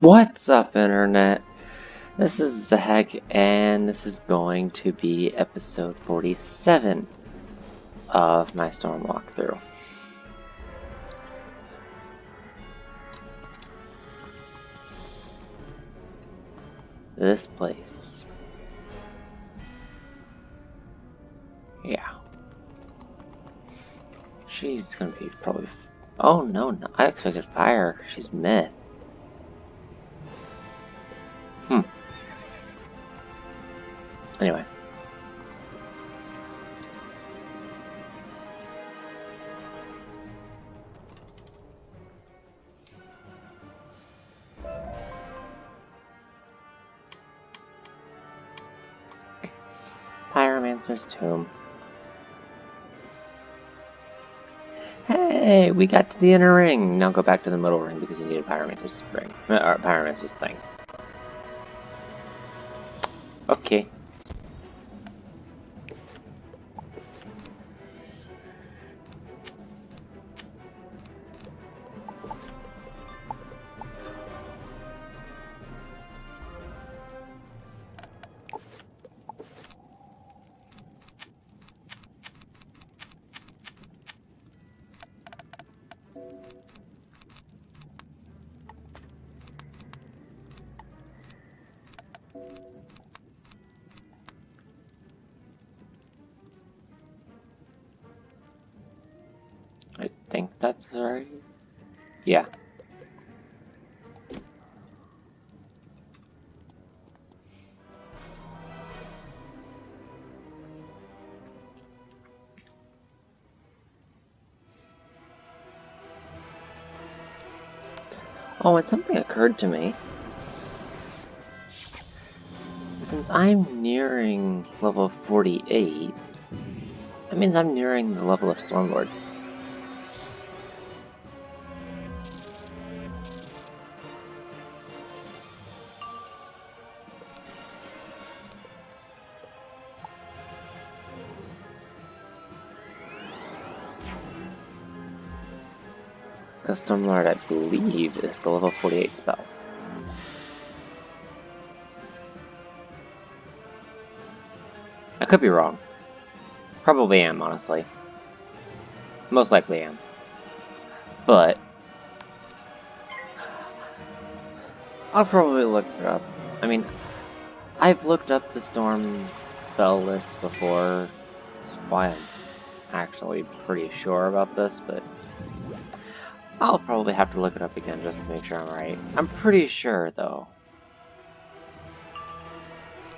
What's up, Internet? This is Zach, and this is going to be episode 47 of my storm walkthrough. This place. Yeah. She's gonna be probably. Oh no, I expected fire. She's myth. Anyway. Pyromancer's Tomb. Hey, we got to the inner ring. Now go back to the middle ring because you need a Pyromancer's ring. Or Pyromancer's thing. Okay. I think that's right. Yeah. Oh, and something occurred to me. Since I'm nearing level 48, that means I'm nearing the level of Stormlord. Because Stormlord, I believe, is the level 48 spell. I could be wrong. Probably am, honestly. Most likely am. But I'll probably look it up. I mean, I've looked up the Storm spell list before. That's why I'm actually pretty sure about this, but I'll probably have to look it up again just to make sure I'm right. I'm pretty sure, though.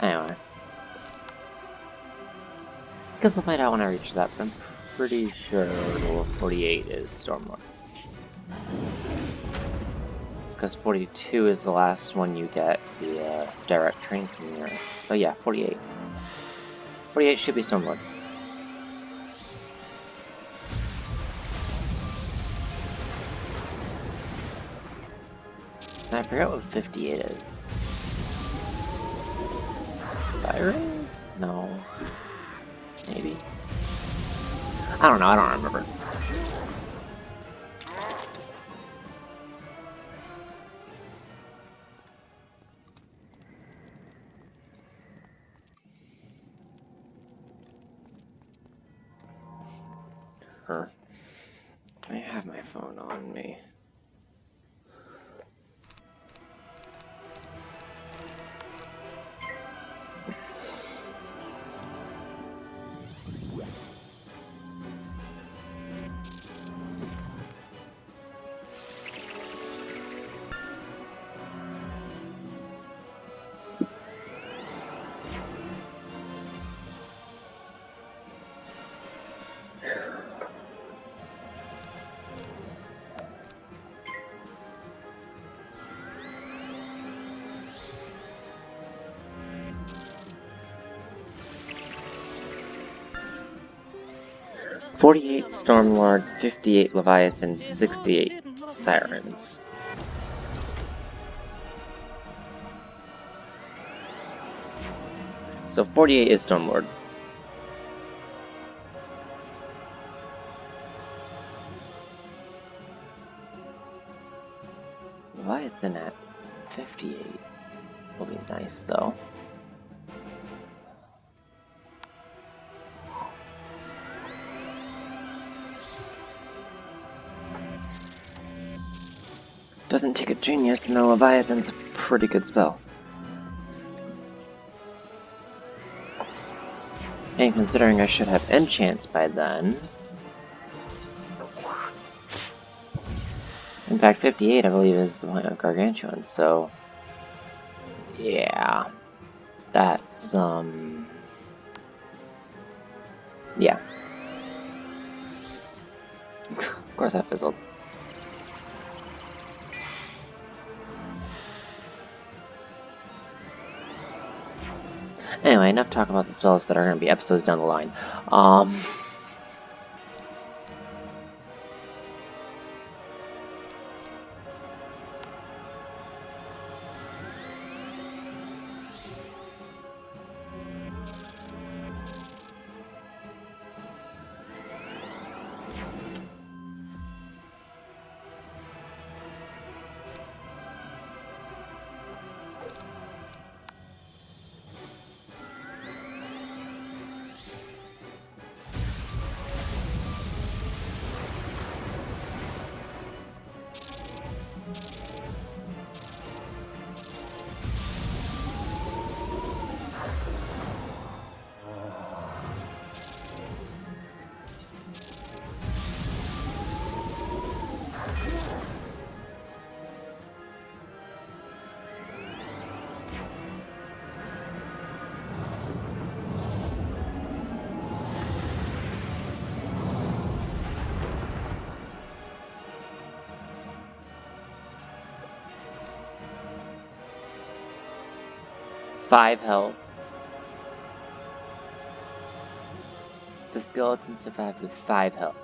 Anyway. Guess we'll find out when I reach that, but I'm pretty sure level 48 is Stormlord. Because 42 is the last one you get the direct train from here. So yeah, 48. 48 should be Stormlord. And I forget what 58 is. Sirens? No. Maybe. I don't know, I don't remember. Huh. I have my phone on me. "48 Stormlord, 58 Leviathan, 68 Sirens." So 48 is Stormlord. Leviathan at 58 will be nice, though. Doesn't take a genius to know Leviathan's a pretty good spell. And considering I should have enchants by then... In fact, 58, I believe, is the point of Gargantuan, so... Yeah... That's, yeah. Of course I fizzled. Anyway, enough talk about the spells that are going to be episodes down the line. 5 health. The skeleton survived with 5 health.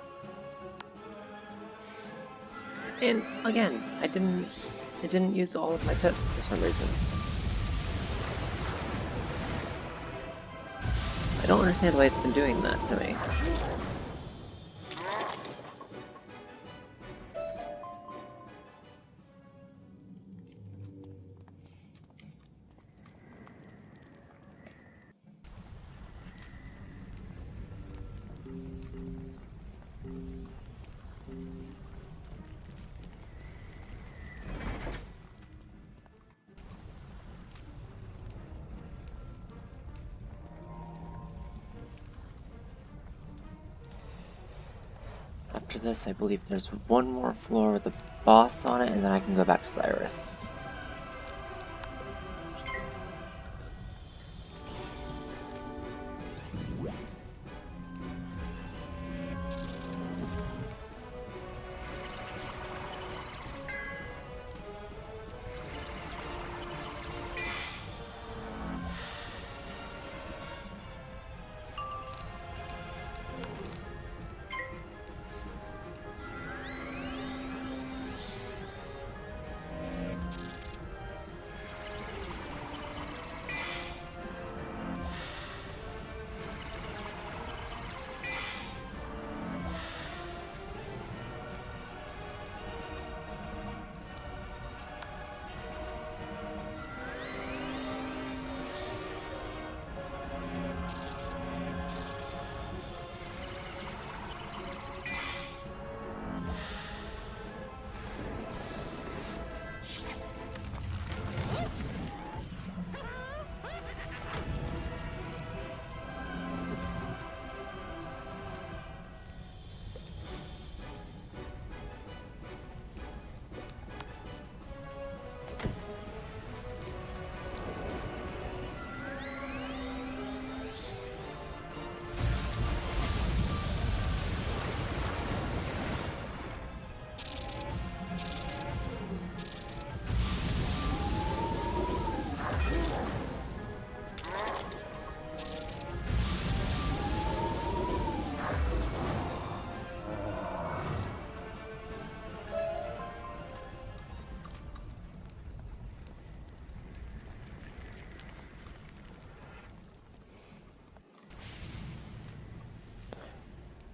And again, I didn't use all of my pips for some reason. I don't understand why it's been doing that to me. After this, I believe there's one more floor with a boss on it, and then I can go back to Cyrus.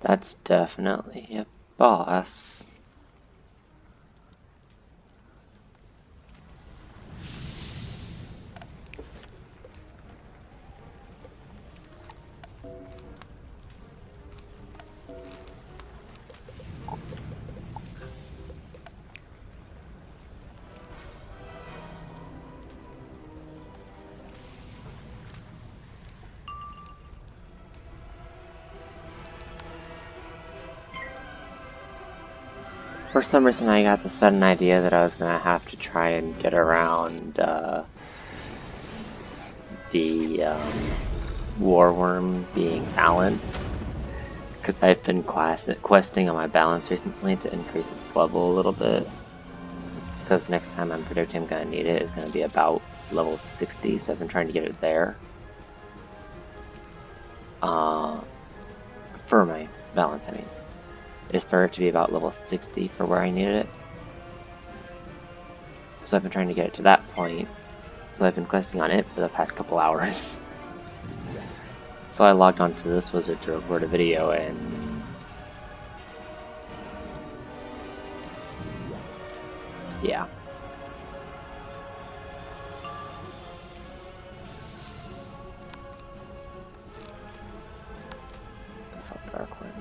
That's definitely a boss. For some reason, I got the sudden idea that I was gonna have to try and get around the Warworm being balanced, because I've been questing on my balance recently to increase its level a little bit. Because next time I'm predicting I'm gonna need it is gonna be about level 60, so I've been trying to get it there. For my balance, I mean. Is for it to be about level 60 for where I needed it. So I've been trying to get it to that point. So I've been questing on it for the past couple hours. So I logged onto this wizard to record a video and... yeah. Assault Darkwind.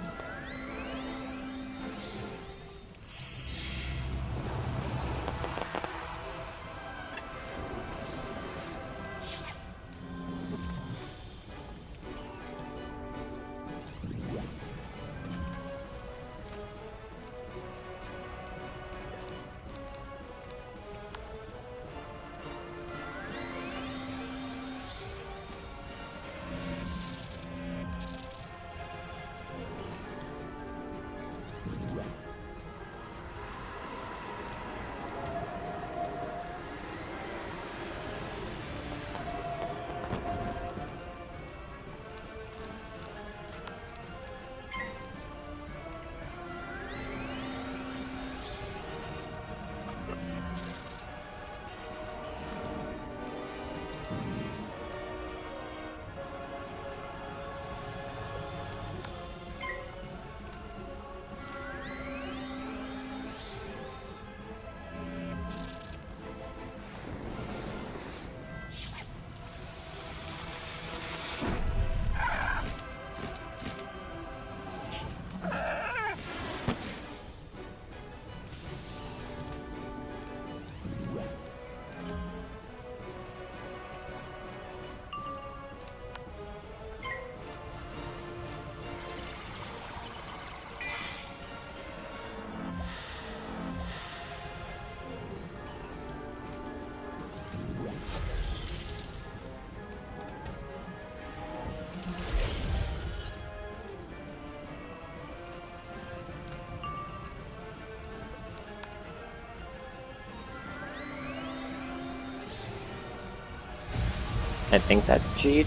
I think that's Cheech.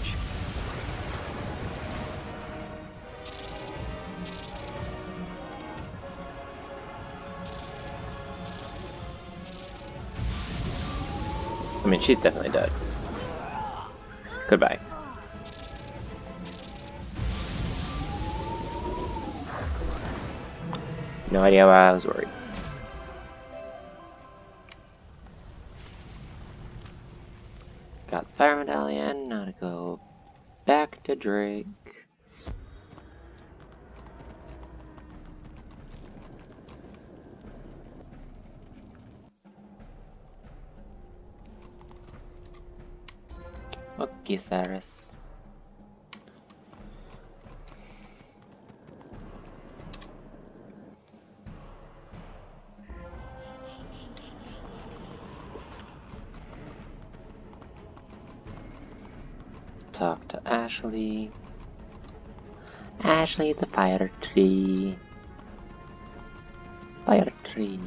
I mean, she's definitely dead. Goodbye. No idea why I was worried. Got the fire medallion, now to go back to Drake. Okay, Cyrus. Talk to Ashley. Ashley the fire tree. Fire tree.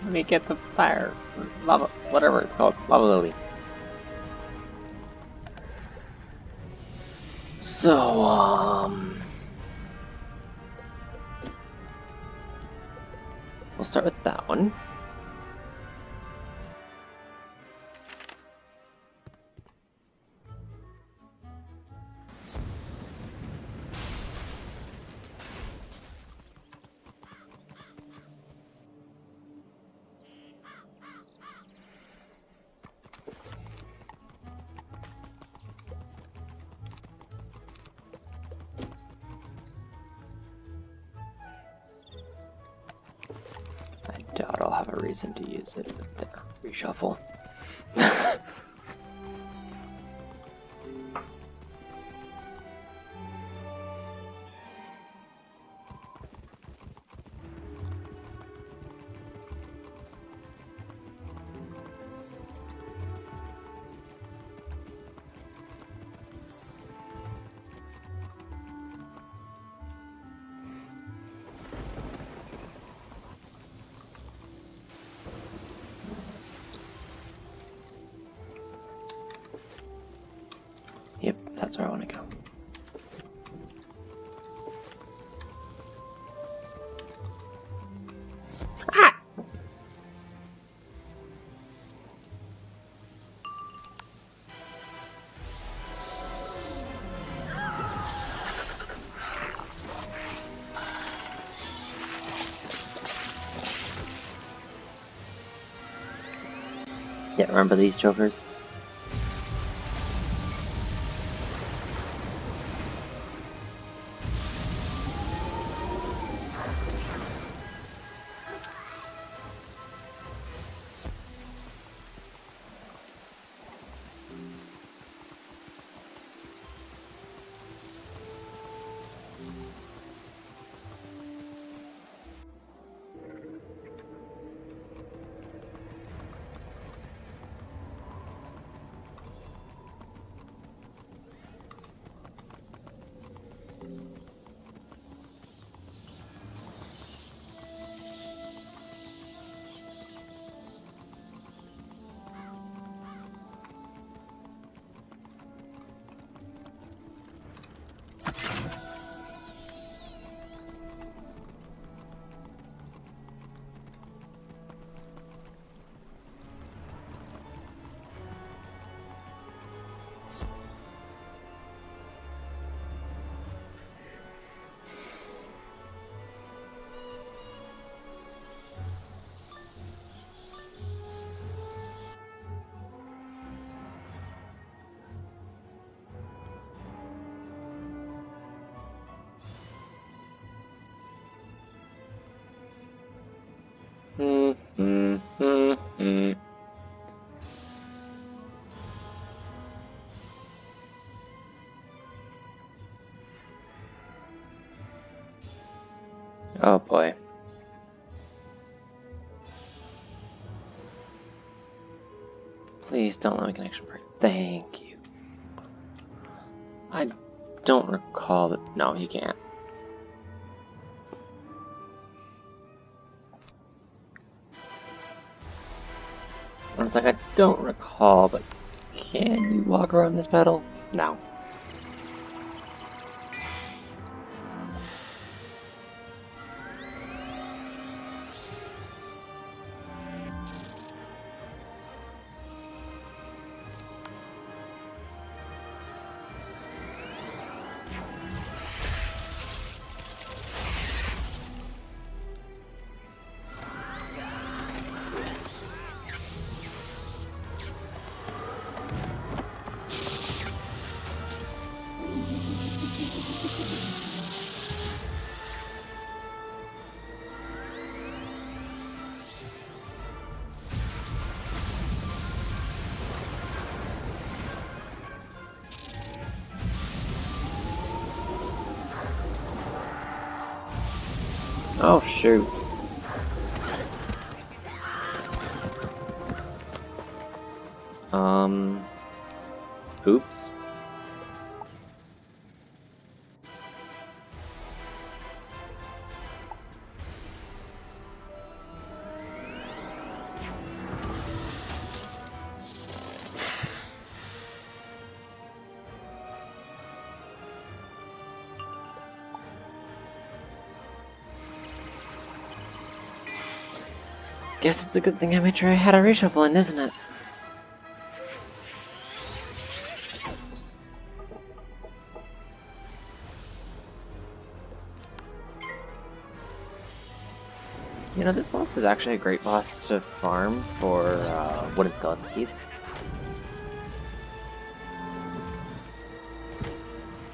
Let me get the fire, lava, whatever it's called, lava lily. So, we'll start with that one. have a reason to use it. There, reshuffle. Yep, that's where I want to go. Ah! Yeah, remember these jokers? Oh boy. Please don't let me connection break. Thank you. I don't recall that. No, you can't. I was like, I don't recall, but can you walk around this pedal? No. Oh, shoot. Oops. Guess it's a good thing I made sure I had a reshuffle in, isn't it? You know, this boss is actually a great boss to farm for wooden skeleton keys.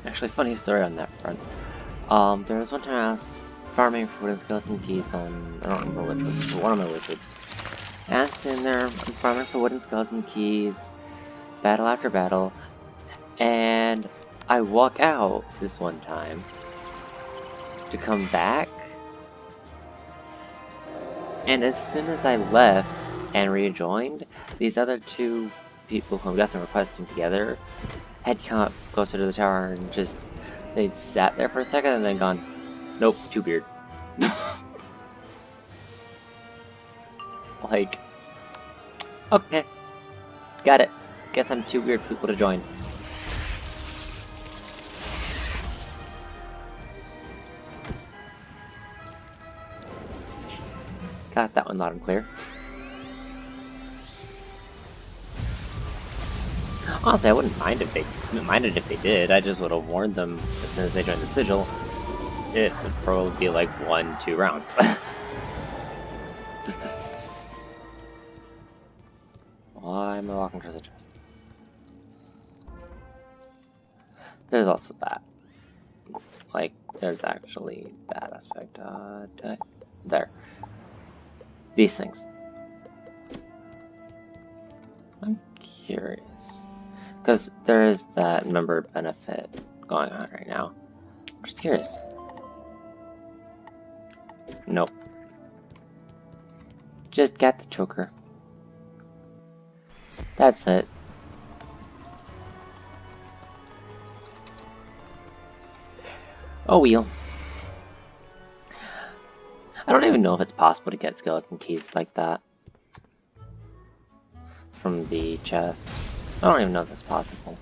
Actually, funny story on that front. There was one time I asked farming for wooden skeleton keys on, I don't remember which was, one of my wizards. And I'm sitting there, I'm farming for wooden skeleton keys, battle after battle, and I walk out this one time to come back, and as soon as I left and rejoined, these other two people who I'm guessing were questing together had come up closer to the tower and just, they'd sat there for a second and then gone, nope, too weird. Like, okay, got it. Guess I'm too weird people to join. Got that one loud and clear. Honestly, I wouldn't mind if they did. I just would have warned them as soon as they joined the sigil. It would probably be like 1-2 rounds. Why am I walking towards the chest? There's also that. Like, there's actually that aspect. There. These things. I'm curious. Because there is that member benefit going on right now. I'm just curious. Nope. Just got the choker. That's it. Oh well. I don't even know if it's possible to get skeleton keys like that from the chest. I don't even know if it's possible.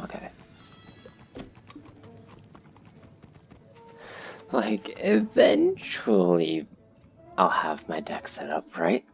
Okay. Like, eventually I'll have my deck set up, right?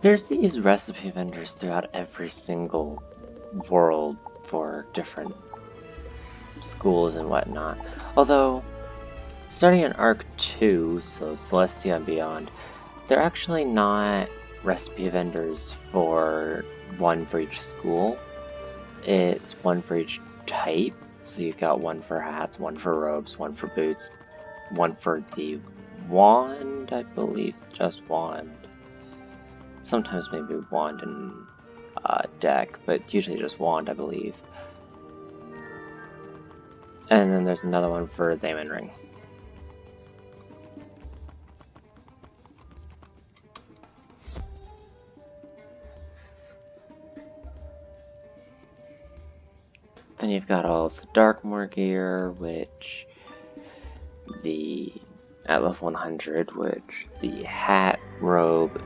There's these recipe vendors throughout every single world for different schools and whatnot. Although, starting in Arc 2, so Celestia and beyond, they're actually not recipe vendors for one for each school. It's one for each type. So you've got one for hats, one for robes, one for boots, one for the wand, I believe it's just wand. Sometimes maybe wand and deck, but usually just wand, I believe. And then there's another one for the Amen Ring. Then you've got all of the Darkmoor gear, which at level 100, which the hat, robe,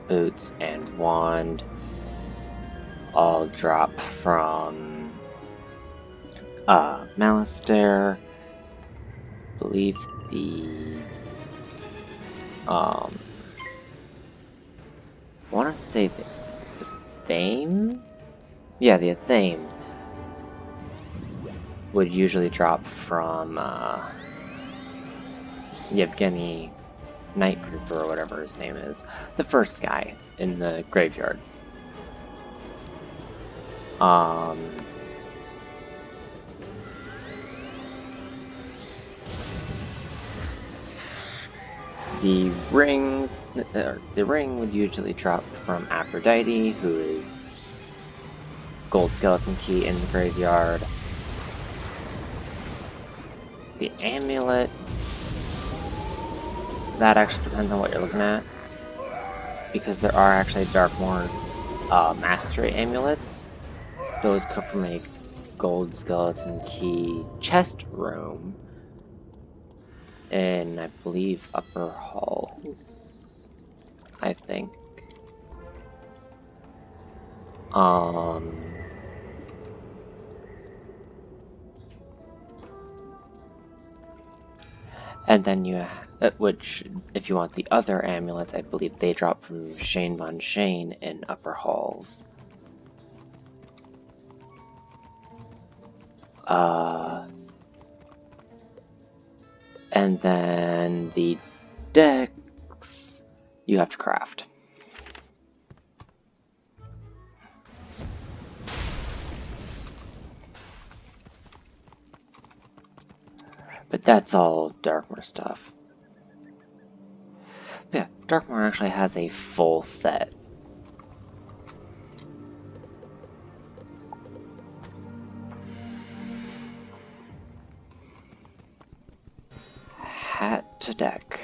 boots, and wand all drop from Malistair. I believe the I want to say the Thame? Yeah, the Thame. would usually drop from Yevgeny Night Creeper, or whatever his name is, the first guy in the graveyard. The ring would usually drop from Aphrodite, who is Gold Skeleton Key in the graveyard. The amulet, that actually depends on what you're looking at, because there are actually Darkmoor Mastery amulets. Those come from a Gold Skeleton Key chest room in, I believe, Upper Halls, I think. And then you, which, if you want the other amulets, I believe they drop from Shane Von Shane in Upper Halls. And then the decks you have to craft. But that's all Darkmoor stuff. But yeah, Darkmoor actually has a full set. Hat to deck.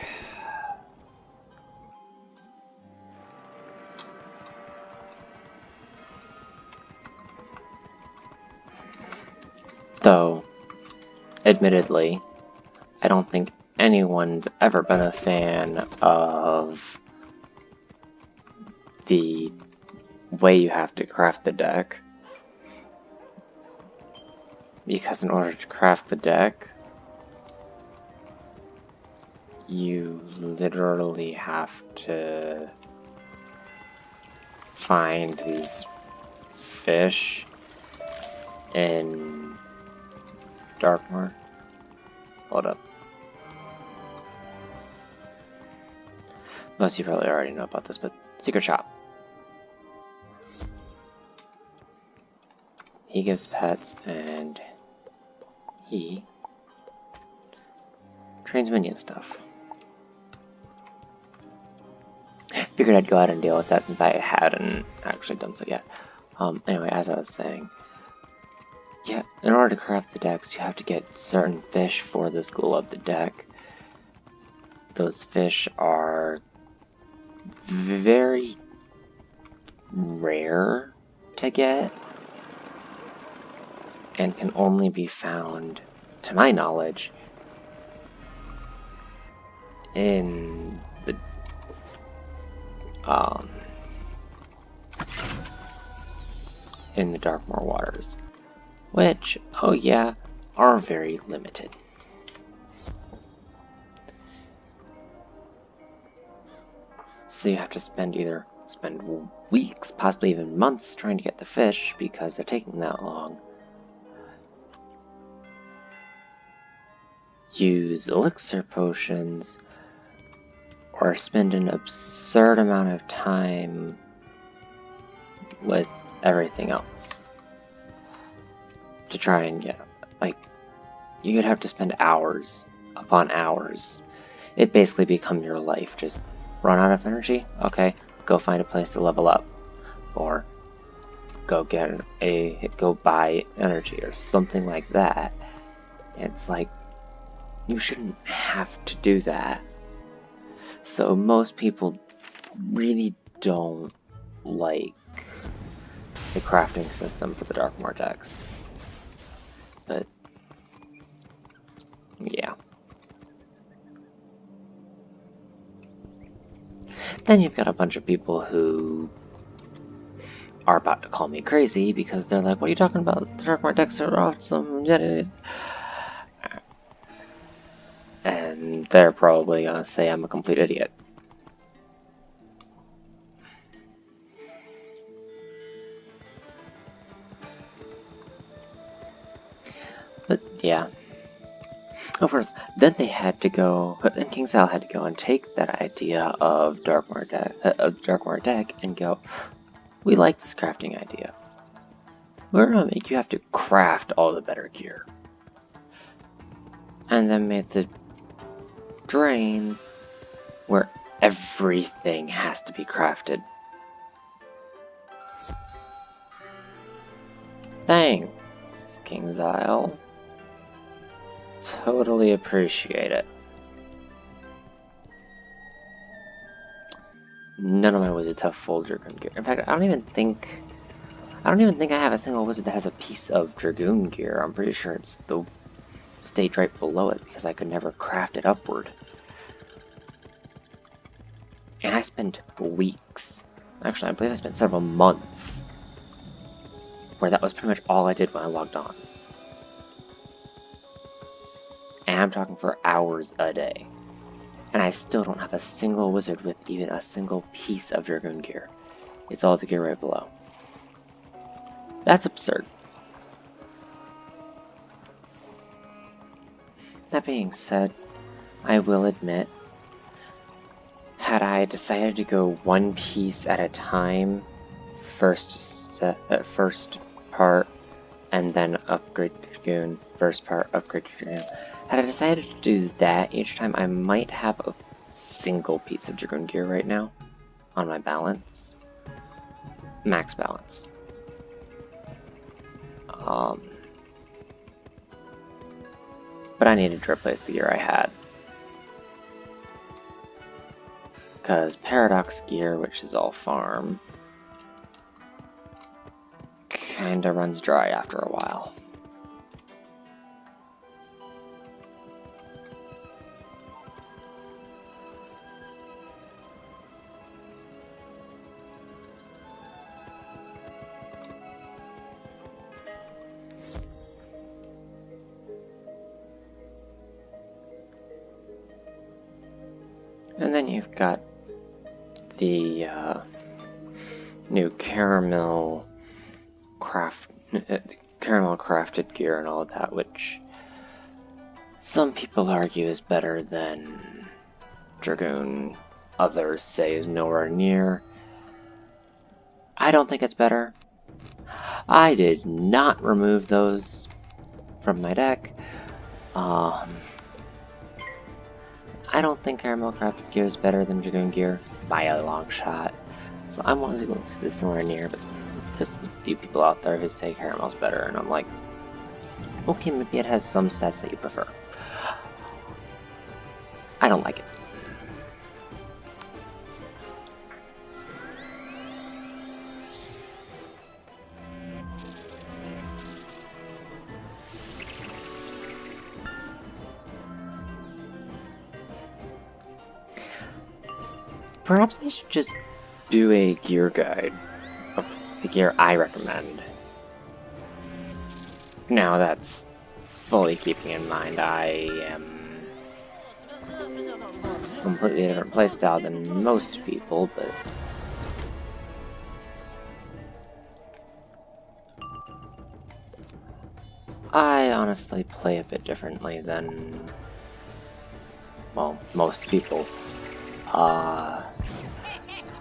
Though, admittedly, I don't think anyone's ever been a fan of the way you have to craft the deck. Because in order to craft the deck, you literally have to find these fish in Darkmoor. Hold up. Most of you probably already know about this, but Secret Shop. He gives pets and he trains minion stuff. Figured I'd go ahead and deal with that since I hadn't actually done so yet. Anyway, as I was saying, yeah, in order to craft the decks, you have to get certain fish for the school of the deck. Those fish are very rare to get and can only be found, to my knowledge, in the Darkmoor waters, which, oh yeah, are very limited. So you have to spend weeks, possibly even months, trying to get the fish because they're taking that long. Use elixir potions, or spend an absurd amount of time with everything else to try and get, like, you could have to spend hours upon hours. It basically becomes your life. Just run out of energy? Okay, go find a place to level up. Or go buy energy or something like that. It's like, you shouldn't have to do that. So most people really don't like the crafting system for the Darkmoor decks. But yeah. Then you've got a bunch of people who are about to call me crazy because they're like, what are you talking about? The Darkmoor decks are awesome. And they're probably gonna say I'm a complete idiot. But yeah. Of course, then they had to go, then King Sal had to go and take that idea of Darkmoor deck and go, we like this crafting idea. We're gonna make you have to craft all the better gear. And then made the drains where everything has to be crafted. Thanks, King's Isle. Totally appreciate it. None of my wizards have full Dragoon gear. In fact, I don't even think I have a single wizard that has a piece of Dragoon gear. I'm pretty sure it's the stage right below it because I could never craft it upward. And I spent weeks, actually I believe I spent several months, where that was pretty much all I did when I logged on. And I'm talking for hours a day. And I still don't have a single wizard with even a single piece of Dragoon gear. It's all the gear right below. That's absurd. That being said, I will admit, had I decided to go one piece at a time, first part, and then upgrade Dragoon, first part, upgrade Dragoon, had I decided to do that each time, I might have a single piece of Dragoon gear right now on my balance. Max balance. But I needed to replace the gear I had. Because Paradox gear, which is all farm, kinda runs dry after a while. And then you've got the new caramel crafted gear and all of that, which some people argue is better than Dragoon, others say is nowhere near. I don't think it's better. I did not remove those from my deck. I don't think Caramel Crafted Gear is better than Dragoon Gear by a long shot. So I'm one of the people that says nowhere near, but there's a few people out there who say Caramel's better, and I'm like, okay, maybe it has some stats that you prefer. I don't like it. Perhaps I should just do a gear guide of the gear I recommend. Now that's fully keeping in mind I am completely different playstyle than most people, but I honestly play a bit differently than, well, most people.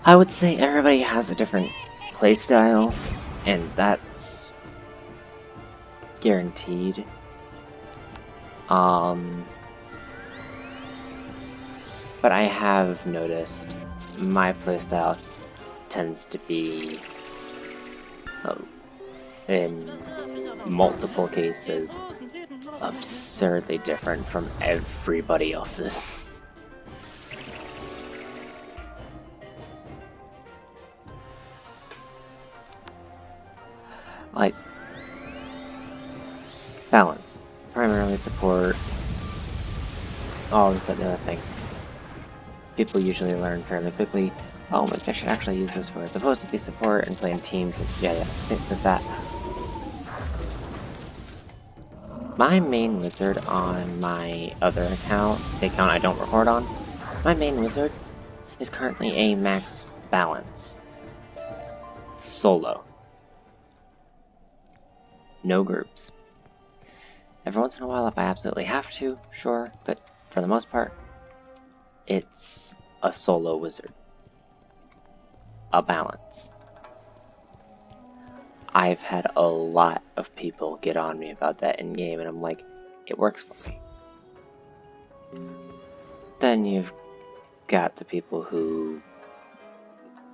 I would say everybody has a different playstyle, and that's guaranteed. But I have noticed my playstyle tends to be, in multiple cases, absurdly different from everybody else's. Like, balance, primarily support, all this and the other thing. People usually learn fairly quickly, oh, maybe I should actually use this where it's supposed to be support and play in teams, and yeah, things like that. My main wizard on my other account, the account I don't record on, my main wizard is currently a max balance. Solo. No groups. Every once in a while, if I absolutely have to, sure, but for the most part, it's a solo wizard. A balance. I've had a lot of people get on me about that in game, and I'm like, it works for me. Then you've got the people who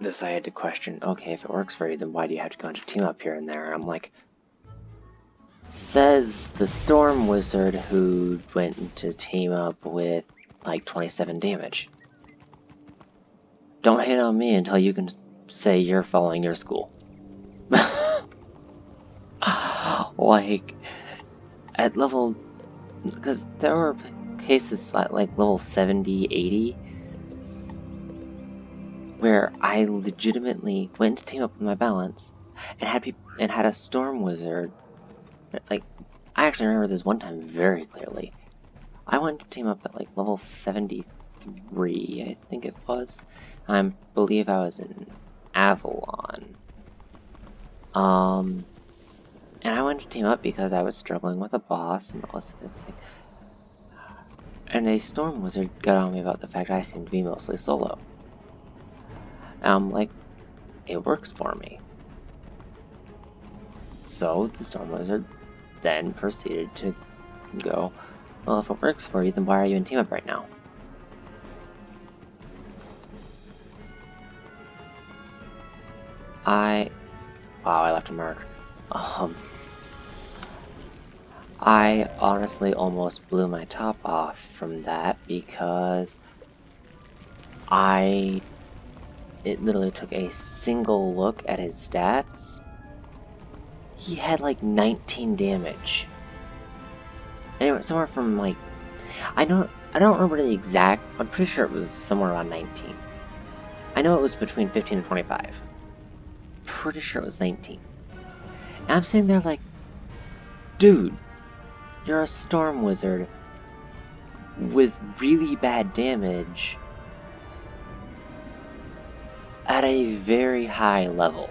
decided to question, okay, if it works for you, then why do you have to go into team up here and there? And I'm like, says the Storm Wizard who went into team up with like 27 damage. Don't hate on me until you can say you're following your school. Like, at level, because there were cases at like level 70, 80, where I legitimately went to team up with my balance and had a Storm Wizard. Like, I actually remember this one time very clearly. I went to team up at like level 73, I think it was. I believe I was in Avalon. And I went to team up because I was struggling with a boss and all this other thing. And a Storm Wizard got on me about the fact I seemed to be mostly solo. And I'm like, it works for me. So the Storm Wizard then proceeded to go, well, if it works for you, then why are you in team up right now? Wow, I left a mark. I honestly almost blew my top off from that because it literally took a single look at his stats. He had like 19 damage. Anyway, somewhere from like, I don't remember the exact, I'm pretty sure it was somewhere around 19. I know it was between 15 and 25. Pretty sure it was 19. And I'm sitting there like, dude, you're a Storm Wizard with really bad damage at a very high level.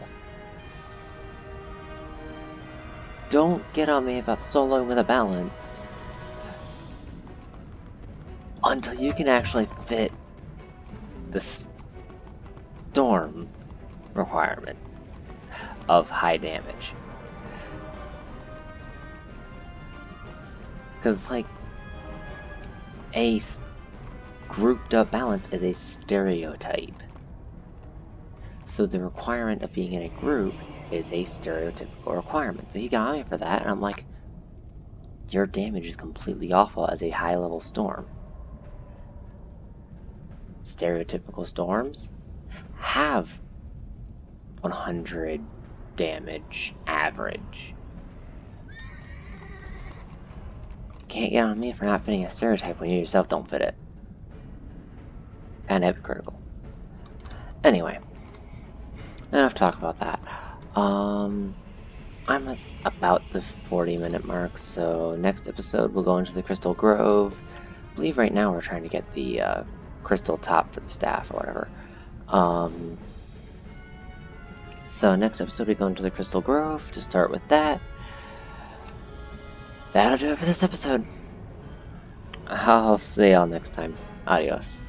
Don't get on me about soloing with a balance until you can actually fit the Storm requirement of high damage. Because, like, a grouped up balance is a stereotype. So the requirement of being in a group is a stereotypical requirement. So he got on me for that, and I'm like, your damage is completely awful as a high level storm. Stereotypical storms have 100 damage average. Can't get on me for not fitting a stereotype when you yourself don't fit it. Kinda hypocritical. Anyway, enough talk about that. I'm at about the 40-minute mark, so next episode we'll go into the Crystal Grove. I believe right now we're trying to get the crystal top for the staff or whatever. So next episode we go into the Crystal Grove to start with that. That'll do it for this episode. I'll see y'all next time. Adios.